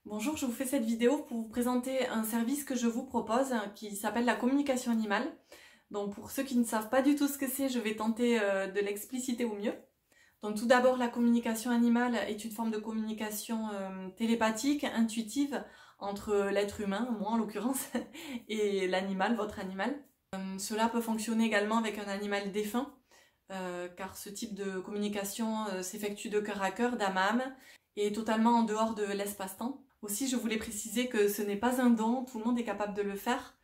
Bonjour, je vous fais cette vidéo pour vous présenter un service que je vous propose qui s'appelle la communication animale. Donc pour ceux qui ne savent pas du tout ce que c'est, je vais tenter de l'expliciter au mieux. Donc tout d'abord, la communication animale est une forme de communication télépathique, intuitive, entre l'être humain, moi en l'occurrence, et l'animal, votre animal. Cela peut fonctionner également avec un animal défunt, car ce type de communication s'effectue de cœur à cœur, d'âme à âme, et est totalement en dehors de l'espace-temps. Aussi, je voulais préciser que ce n'est pas un don, tout le monde est capable de le faire,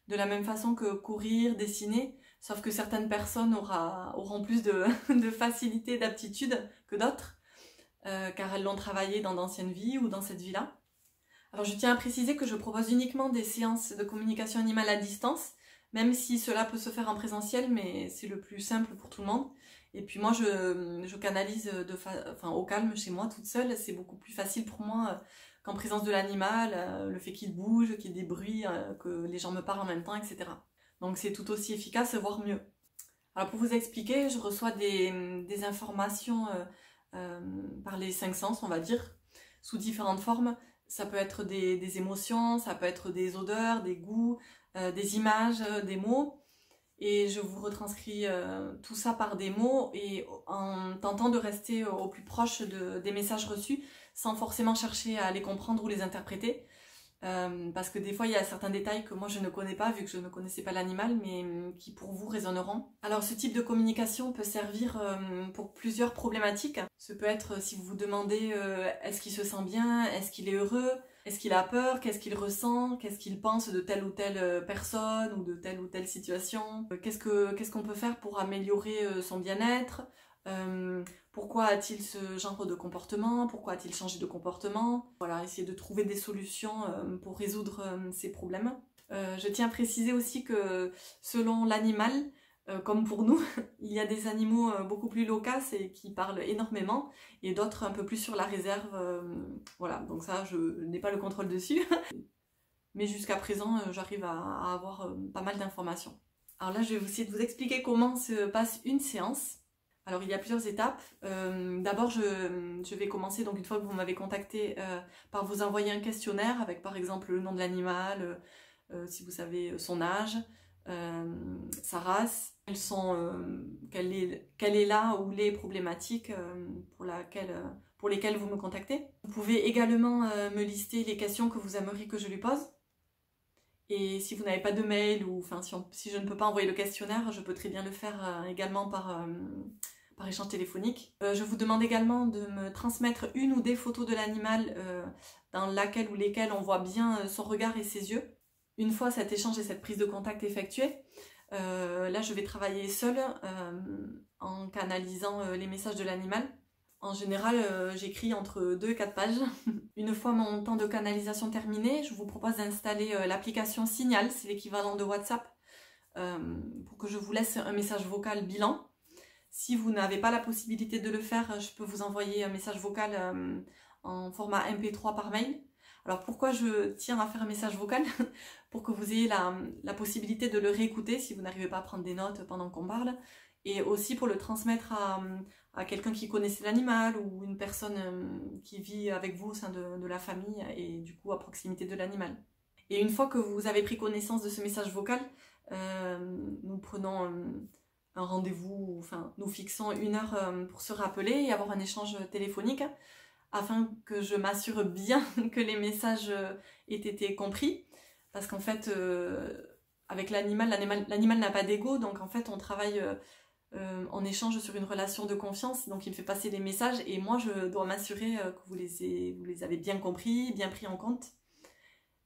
de la même façon que courir, dessiner, sauf que certaines personnes auront plus de facilité et d'aptitude que d'autres, car elles l'ont travaillé dans d'anciennes vies ou dans cette vie-là. Alors je tiens à préciser que je propose uniquement des séances de communication animale à distance, même si cela peut se faire en présentiel, mais c'est le plus simple pour tout le monde. Et puis moi je canalise au calme chez moi toute seule, c'est beaucoup plus facile pour moi qu'en présence de l'animal, le fait qu'il bouge, qu'il y ait des bruits, que les gens me parlent en même temps, etc. Donc c'est tout aussi efficace, voire mieux. Alors pour vous expliquer, je reçois des informations par les cinq sens, on va dire, sous différentes formes. Ça peut être des émotions, ça peut être des odeurs, des goûts, des images, des mots. Et je vous retranscris tout ça par des mots et en tentant de rester au plus proche des messages reçus sans forcément chercher à les comprendre ou les interpréter. Parce que des fois il y a certains détails que moi je ne connais pas vu que je ne connaissais pas l'animal mais qui pour vous résonneront. Alors ce type de communication peut servir pour plusieurs problématiques. Ce peut être si vous vous demandez est-ce qu'il se sent bien, est-ce qu'il est heureux, est-ce qu'il a peur, qu'est-ce qu'il ressent, qu'est-ce qu'il pense de telle ou telle personne ou de telle ou telle situation, qu'est-ce qu'on peut faire pour améliorer son bien-être, pourquoi a-t-il ce genre de comportement, pourquoi a-t-il changé de comportement, voilà, essayer de trouver des solutions pour résoudre ces problèmes. Je tiens à préciser aussi que selon l'animal, comme pour nous, il y a des animaux beaucoup plus loquaces et qui parlent énormément, et d'autres un peu plus sur la réserve. Voilà, donc ça, je n'ai pas le contrôle dessus. Mais jusqu'à présent, j'arrive à avoir pas mal d'informations. Alors là, je vais essayer de vous expliquer comment se passe une séance. Alors il y a plusieurs étapes. D'abord, je vais commencer, donc une fois que vous m'avez contacté, par vous envoyer un questionnaire avec par exemple le nom de l'animal, si vous savez son âge, sa race, quelle est là ou les problématiques pour lesquelles vous me contactez. Vous pouvez également me lister les questions que vous aimeriez que je lui pose. Et si vous n'avez pas de mail ou si je ne peux pas envoyer le questionnaire, je peux très bien le faire également par échange téléphonique. Je vous demande également de me transmettre une ou des photos de l'animal dans laquelle ou lesquelles on voit bien son regard et ses yeux. Une fois cet échange et cette prise de contact effectuée, là je vais travailler seule en canalisant les messages de l'animal. En général, j'écris entre 2 et 4 pages. Une fois mon temps de canalisation terminé, je vous propose d'installer l'application Signal, c'est l'équivalent de WhatsApp, pour que je vous laisse un message vocal bilan. Si vous n'avez pas la possibilité de le faire, je peux vous envoyer un message vocal en format MP3 par mail. Alors pourquoi je tiens à faire un message vocal? Pour que vous ayez la possibilité de le réécouter si vous n'arrivez pas à prendre des notes pendant qu'on parle. Et aussi pour le transmettre à quelqu'un qui connaissait l'animal ou une personne qui vit avec vous au sein de la famille et du coup à proximité de l'animal. Et une fois que vous avez pris connaissance de ce message vocal, nous prenons un rendez-vous, enfin nous fixons une heure pour se rappeler et avoir un échange téléphonique afin que je m'assure bien que les messages aient été compris. Parce qu'en fait, avec l'animal n'a pas d'ego, donc en fait on travaille en échange sur une relation de confiance, donc il me fait passer des messages et moi je dois m'assurer que vous les avez bien compris, bien pris en compte,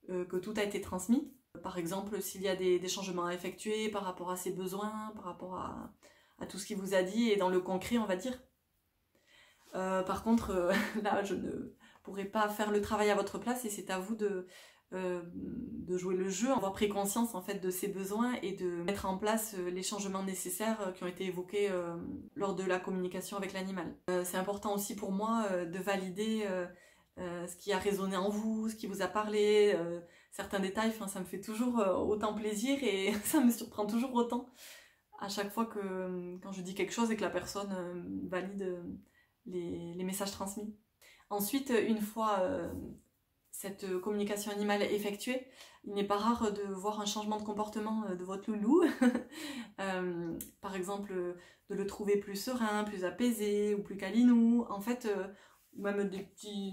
que tout a été transmis. Par exemple, s'il y a des changements à effectuer par rapport à ses besoins, par rapport à tout ce qu'il vous a dit, et dans le concret, on va dire. Par contre, là, je ne pourrai pas faire le travail à votre place et c'est à vous de jouer le jeu, avoir pris conscience en fait de ses besoins et de mettre en place les changements nécessaires qui ont été évoqués lors de la communication avec l'animal. C'est important aussi pour moi de valider ce qui a résonné en vous, ce qui vous a parlé, certains détails, ça me fait toujours autant plaisir et ça me surprend toujours autant à chaque fois que quand je dis quelque chose et que la personne valide les messages transmis. Ensuite, une fois cette communication animale effectuée, il n'est pas rare de voir un changement de comportement de votre loulou. Par exemple, de le trouver plus serein, plus apaisé ou plus câlinou. En fait, ou même des petits...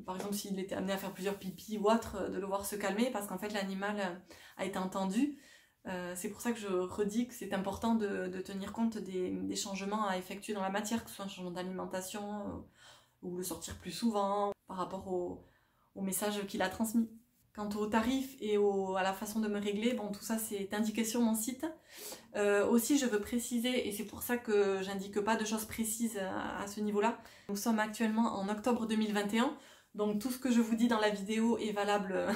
Par exemple, s'il était amené à faire plusieurs pipis ou autre, de le voir se calmer parce qu'en fait l'animal a été entendu. C'est pour ça que je redis que c'est important de tenir compte des changements à effectuer dans la matière, que ce soit un changement d'alimentation ou le sortir plus souvent par rapport au message qu'il a transmis. Quant aux tarifs et à la façon de me régler, bon, tout ça c'est indiqué sur mon site. Aussi, je veux préciser, et c'est pour ça que j'indique pas de choses précises à ce niveau-là, nous sommes actuellement en octobre 2021, donc tout ce que je vous dis dans la vidéo est valable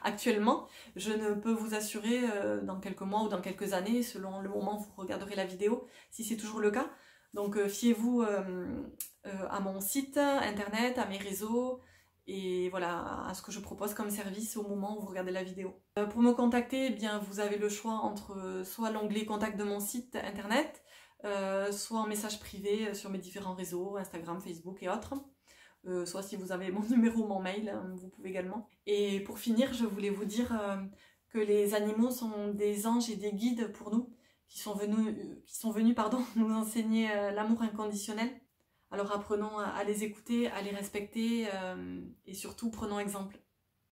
actuellement. Je ne peux vous assurer dans quelques mois ou dans quelques années, selon le moment où vous regarderez la vidéo, si c'est toujours le cas. Donc fiez-vous à mon site internet, à mes réseaux, et voilà, à ce que je propose comme service au moment où vous regardez la vidéo. Pour me contacter, eh bien, vous avez le choix entre soit l'onglet contact de mon site internet, soit en message privé sur mes différents réseaux, Instagram, Facebook et autres. Soit si vous avez mon numéro, mon mail, vous pouvez également. Et pour finir, je voulais vous dire que les animaux sont des anges et des guides pour nous, qui sont venus nous enseigner l'amour inconditionnel. Alors apprenons à les écouter, à les respecter et surtout prenons exemple.